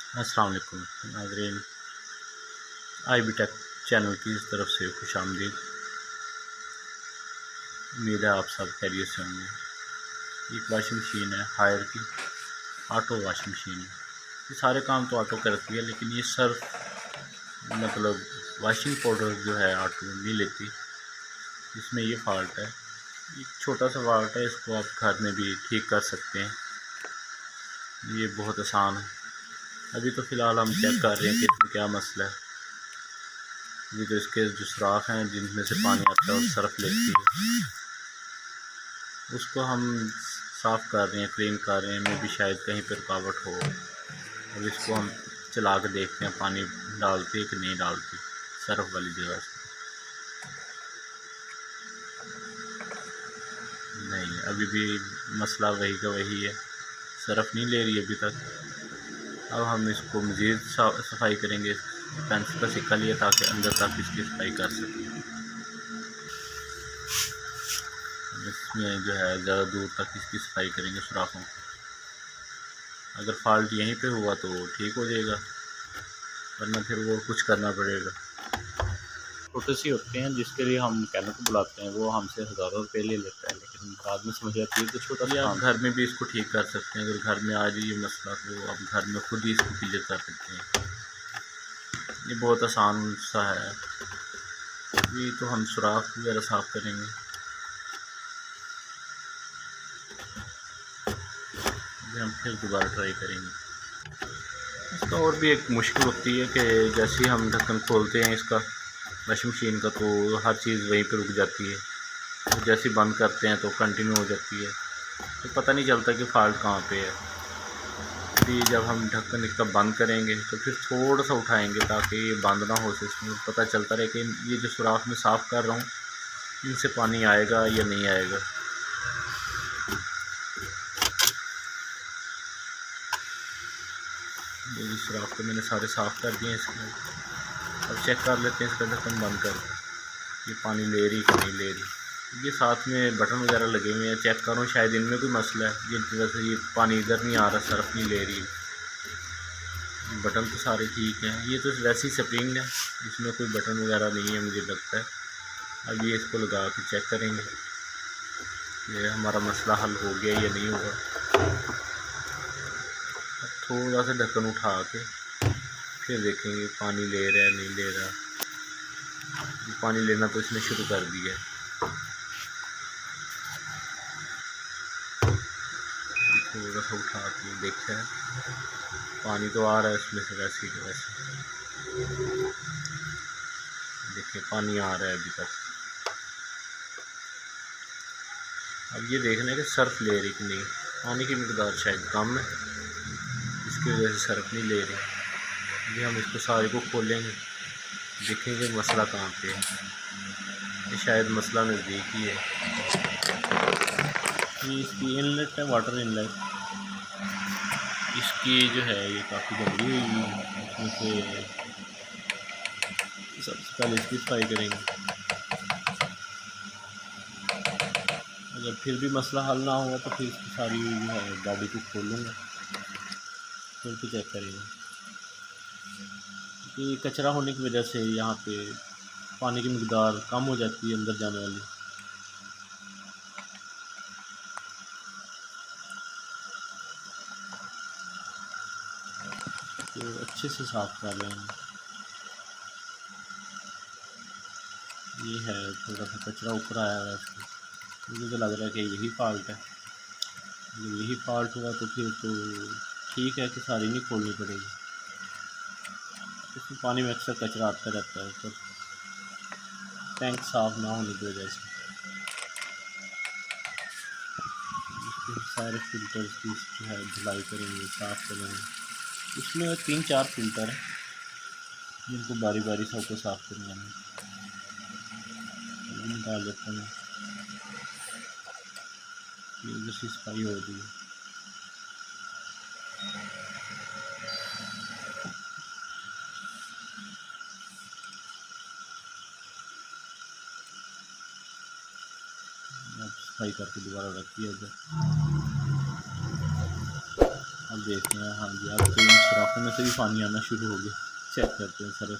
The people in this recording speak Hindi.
अस्सलाम वालेकुम नाज़रीन, आई बी टेक चैनल की तरफ से खुशामदीद। उम्मीद है आप सब खैरियत से होंगे। एक वाशिंग मशीन है हायर की, ऑटो वाशिंग मशीन है। ये सारे काम तो ऑटो करती है, लेकिन ये सर्फ मतलब वाशिंग पाउडर जो है ऑटो नहीं लेती। इसमें ये फॉल्ट है, एक छोटा सा फॉल्ट है, इसको आप घर में भी ठीक कर सकते हैं। ये बहुत आसान है। अभी तो फ़िलहाल हम चेक कर रहे हैं कि इसमें क्या मसला है। ये जो इसके जो सुराख हैं जिनमें से पानी आता है और सर्फ लेती है, उसको हम साफ़ कर रहे हैं, क्लीन कर रहे हैं। में भी शायद कहीं पर रुकावट हो। अब इसको हम चला के देखते हैं पानी डालती है कि नहीं डालती सर्फ वाली जगह से। नहीं, अभी भी मसला वही का वही है, सर्फ नहीं ले रही अभी तक। अब हम इसको मज़ीद सफाई करेंगे। पेंसिल का सिक्का लिया ताकि अंदर तक इसकी सफाई कर सकें। इसमें जो है ज़्यादा दूर तक इसकी सफाई करेंगे सुराखों की। अगर फॉल्ट यहीं पे हुआ तो ठीक हो जाएगा, वरना फिर वो कुछ करना पड़ेगा। छोटे से होते हैं जिसके लिए हम मैकेनिक को बुलाते हैं, वो हमसे हज़ारों रुपये ले लेता है, लेकिन बाद में समझ आती है तो छोटा सा आप घर में भी इसको ठीक कर सकते हैं। अगर घर में आ जाए ये मसला तो आप घर में खुद ही इसको क्लियर कर सकते हैं। ये बहुत आसान सा है। ये तो हम सुराख वगैरह साफ़ करेंगे। हम फिर दोबारा ट्राई करेंगे। इसका और भी एक मुश्किल होती है कि जैसे ही हम ढक्कन खोलते हैं इसका वाशिंग मशीन का, तो हर चीज़ वहीं पर रुक जाती है। तो जैसे बंद करते हैं तो कंटिन्यू हो जाती है, तो पता नहीं चलता कि फ़ॉल्ट कहाँ पे है। फिर जब हम ढक्कन इसका बंद करेंगे तो फिर थोड़ा सा उठाएंगे ताकि ये बंद ना हो, इसमें पता चलता रहे कि ये जो सुराख में साफ़ कर रहा हूँ इनसे पानी आएगा या नहीं आएगा। ये सुराख तो मैंने सारे साफ़ कर दिए इसमें। अब चेक कर लेते हैं इसका ढक्कन बंद कर, ये पानी ले रही कि नहीं ले रही। ये साथ में बटन वगैरह लगे हुए हैं, चेक करूँ शायद इनमें कोई मसला है जिनकी वजह से ये पानी इधर नहीं आ रहा, सर्फ नहीं ले रही। बटन तो सारे ठीक हैं। ये तो वैसी स्प्रिंग है, इसमें कोई बटन वगैरह नहीं है मुझे लगता है। अब ये इसको लगा के चेक करेंगे ये हमारा मसला हल हो गया या नहीं हुआ। थोड़ा सा ढक्कन उठा के फिर देखेंगे पानी ले रहा है नहीं ले रहा। पानी लेना तो इसने शुरू कर दिया है। थोड़ा सा उठा के देखा है, पानी तो आ रहा है इसमें से वैसे ही वैसे। देखिए पानी आ रहा है अभी तक। अब ये देखना है कि सर्फ ले रही कि नहीं। पानी की मकदार शायद कम है, इसकी वजह से सर्फ नहीं ले रही। ये हम इसको सारे को खोलेंगे, देखेंगे मसला कहाँ पे है। ये शायद मसला नज़दीक ही है। ये इसकी इनलेट है, वाटर इनलेट। इसकी जो है ये काफ़ी गंदी हुई है। इसमें से सबसे पहले इसकी सफाई करेंगे। अगर फिर भी मसला हल ना हुआ तो फिर इसकी सारी जो है बॉडी को खोलूँगा, फिर तो चेक करेंगे। कि कचरा होने की वजह से यहाँ पे पानी की मकदार कम हो जाती है अंदर जाने वाली। तो अच्छे से साफ़ कर लेंगे। ये है थोड़ा सा कचरा ऊपर आया हुआ है इसको। मुझे तो लग रहा है कि यही फॉल्ट है। अगर यही फॉल्ट हुआ तो फिर तो ठीक है कि सारी नहीं खोलनी पड़ेगी। इसमें पानी में अक्सर कचरा आता रहता है, तो टैंक साफ़ ना होने की वजह से सारे फ़िल्टर्स की जो है धुलाई करेंगे, साफ़ करेंगे। इसमें 3-4 फ़िल्टर हैं जिनको बारी बारी सबको साफ़ करना है। निकाल लेता हूँ, ये इधर से सफाई हो रही है। अब सफाई करके दोबारा रख दिया इधर। अब देखते हैं। हाँ जी, अब तो इन सुराखों में से भी पानी आना शुरू हो गया। चेक करते हैं सर।